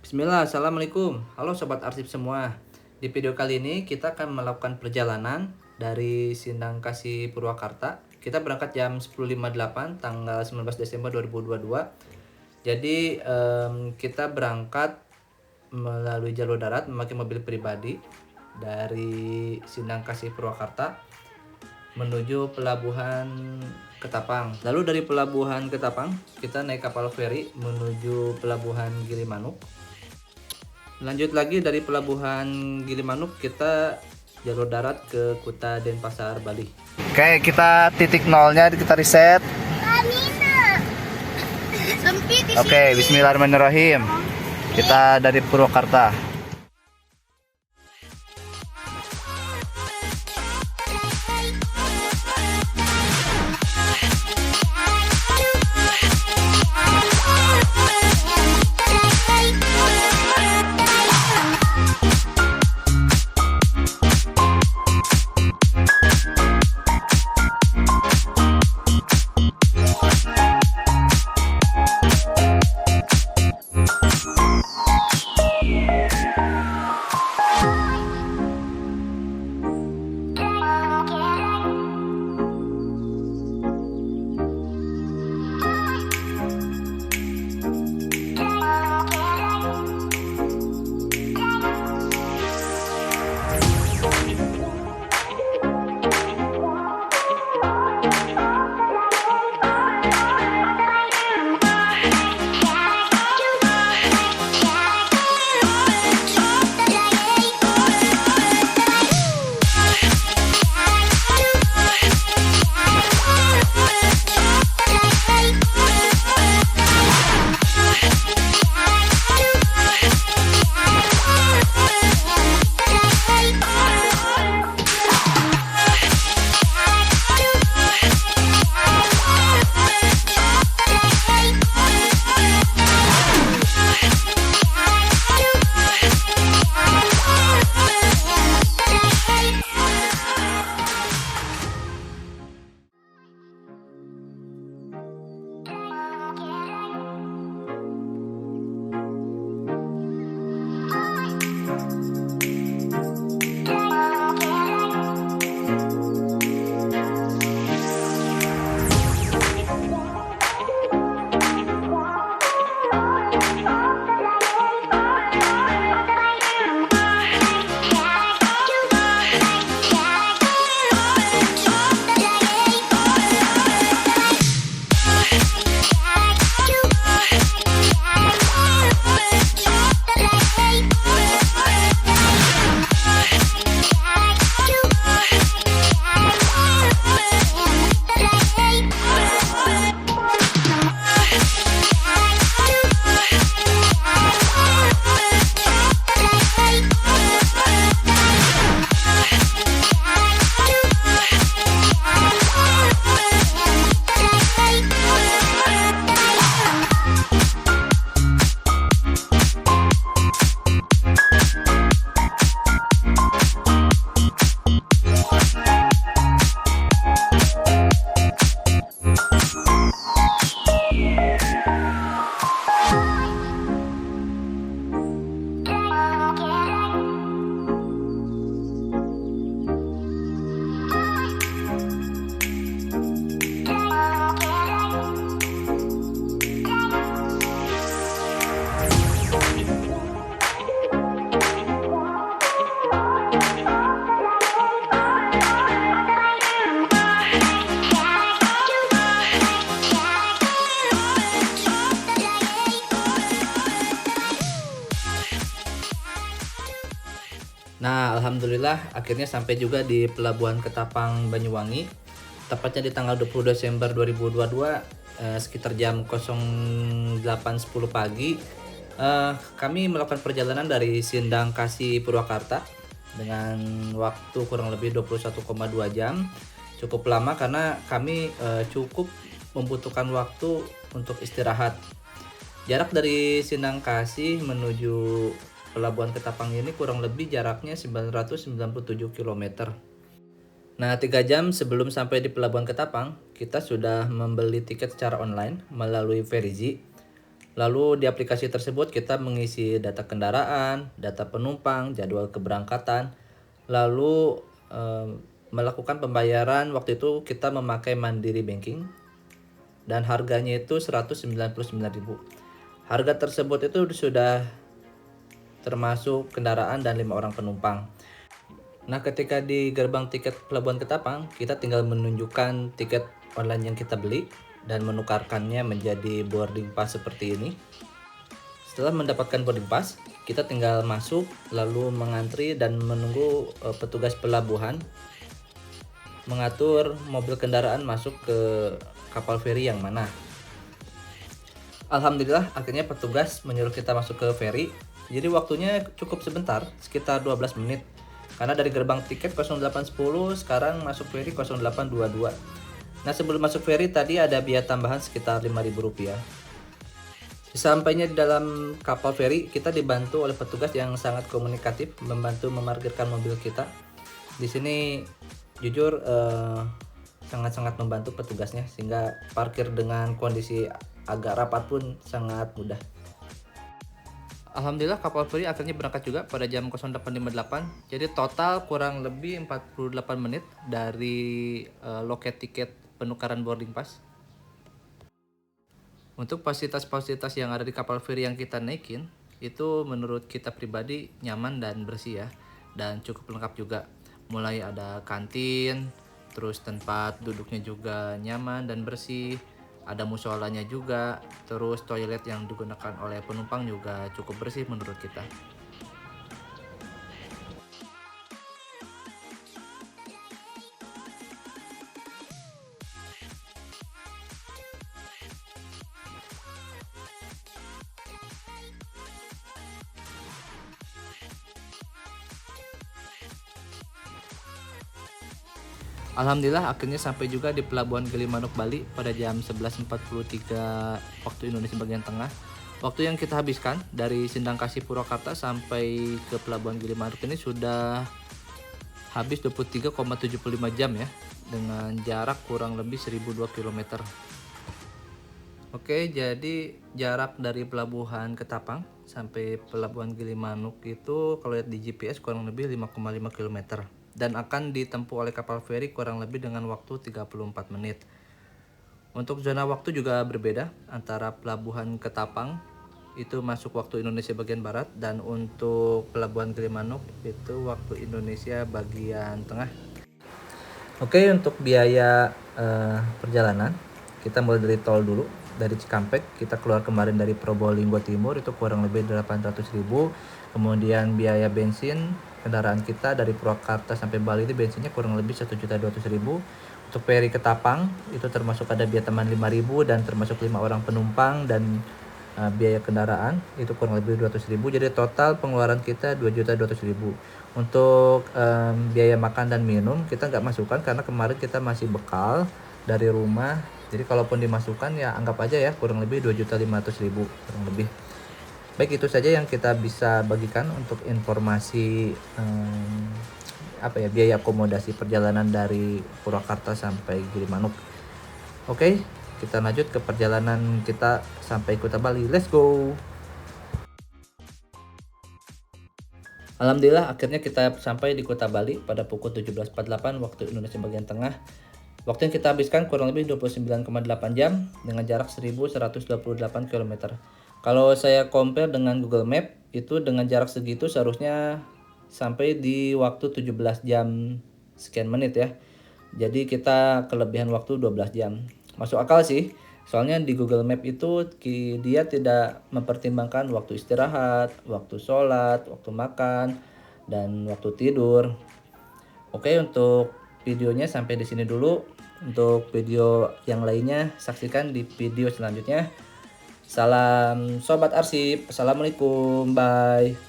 Bismillah, Assalamualaikum. Halo Sobat Arsip semua. Di video kali ini kita akan melakukan perjalanan dari Sindang Kasih Purwakarta. Kita berangkat jam 10.58 tanggal 19 Desember 2022. Jadi kita berangkat melalui jalur darat memakai mobil pribadi dari Sindang Kasih Purwakarta menuju pelabuhan Ketapang. Lalu dari pelabuhan Ketapang kita naik kapal feri menuju pelabuhan Gilimanuk. Lanjut lagi dari pelabuhan Gilimanuk kita jalur darat ke Kuta Denpasar, Bali. Oke, kita titik nolnya kita reset. Oke, bismillahirrahmanirrahim. Kita dari Purwakarta. Nah, alhamdulillah akhirnya sampai juga di pelabuhan Ketapang, Banyuwangi. Tepatnya di tanggal 20 Desember 2022 sekitar jam 08.10 pagi. Kami melakukan perjalanan dari Sindang Kasih Purwakarta dengan waktu kurang lebih 21,2 jam. Cukup lama karena kami cukup membutuhkan waktu untuk istirahat. Jarak dari Sindang Kasih menuju Pelabuhan Ketapang ini kurang lebih jaraknya 997 km. Nah, 3 jam sebelum sampai di Pelabuhan Ketapang, kita sudah membeli tiket secara online melalui Verizi. Lalu di aplikasi tersebut kita mengisi data kendaraan, data penumpang, jadwal keberangkatan, lalu melakukan pembayaran. Waktu itu kita memakai Mandiri Banking dan harganya itu 199.000. Harga tersebut itu sudah termasuk kendaraan dan 5 orang penumpang. Nah, ketika di gerbang tiket Pelabuhan Ketapang, kita tinggal menunjukkan tiket online yang kita beli dan menukarkannya menjadi boarding pass seperti ini. Setelah mendapatkan boarding pass, kita tinggal masuk lalu mengantri dan menunggu petugas pelabuhan mengatur mobil kendaraan masuk ke kapal feri yang mana. Alhamdulillah akhirnya petugas menyuruh kita masuk ke feri. Jadi waktunya cukup sebentar, sekitar 12 menit. Karena dari gerbang tiket 0810 sekarang masuk feri 0822. Nah, sebelum masuk feri tadi ada biaya tambahan sekitar Rp5.000. Sesampainya di dalam kapal feri, kita dibantu oleh petugas yang sangat komunikatif, membantu memarkirkan mobil kita. Di sini jujur sangat-sangat membantu petugasnya, sehingga parkir dengan kondisi agak rapat pun sangat mudah. Alhamdulillah kapal feri akhirnya berangkat juga pada jam 08.58. Jadi total kurang lebih 48 menit dari loket tiket penukaran boarding pass. Untuk fasilitas-fasilitas yang ada di kapal feri yang kita naikin, itu menurut kita pribadi nyaman dan bersih ya, dan cukup lengkap juga. Mulai ada kantin, terus tempat duduknya juga nyaman dan bersih, ada musolanya juga, terus toilet yang digunakan oleh penumpang juga cukup bersih menurut kita. Alhamdulillah akhirnya sampai juga di Pelabuhan Gilimanuk Bali pada jam 11.43 waktu Indonesia bagian tengah. Waktu yang kita habiskan dari Sindangkasih Purwakarta sampai ke Pelabuhan Gilimanuk ini sudah habis 23,75 jam ya, dengan jarak kurang lebih 1002 km. Oke, jadi jarak dari Pelabuhan Ketapang sampai Pelabuhan Gilimanuk itu kalau lihat di GPS kurang lebih 5,5 km. Dan akan ditempuh oleh kapal feri kurang lebih dengan waktu 34 menit. Untuk zona waktu juga berbeda antara Pelabuhan Ketapang itu masuk waktu Indonesia bagian barat, dan untuk Pelabuhan Gilimanuk itu waktu Indonesia bagian tengah. Oke, untuk biaya perjalanan kita mulai dari tol dulu. Dari Cikampek kita keluar kemarin dari Probolinggo Timur itu kurang lebih 800.000. Kemudian biaya bensin kendaraan kita dari Purwakarta sampai Bali itu bensinnya kurang lebih 1.200.000. Untuk feri Ketapang itu termasuk ada biaya teman 5.000 dan termasuk 5 orang penumpang dan biaya kendaraan itu kurang lebih 200.000. Jadi total pengeluaran kita 2.200.000. Untuk biaya makan dan minum kita nggak masukkan karena kemarin kita masih bekal dari rumah. Jadi kalaupun dimasukkan ya anggap aja ya kurang lebih 2.500.000 kurang lebih. Baik, itu saja yang kita bisa bagikan untuk informasi biaya akomodasi perjalanan dari Purwakarta sampai Gilimanuk. Oke, kita lanjut ke perjalanan kita sampai Kuta Bali. Let's go. Alhamdulillah akhirnya kita sampai di Kuta Bali pada pukul 17.48 waktu Indonesia bagian tengah. Waktu yang kita habiskan kurang lebih 29,8 jam dengan jarak 1.128 km. Kalau saya compare dengan Google Map, itu dengan jarak segitu seharusnya sampai di waktu 17 jam sekian menit ya. Jadi kita kelebihan waktu 12 jam. Masuk akal sih, soalnya di Google Map itu dia tidak mempertimbangkan waktu istirahat, waktu sholat, waktu makan, dan waktu tidur. Oke, untuk videonya sampai di sini dulu. Untuk video yang lainnya saksikan di video selanjutnya. Salam Sobat Arsip. Assalamualaikum. Bye.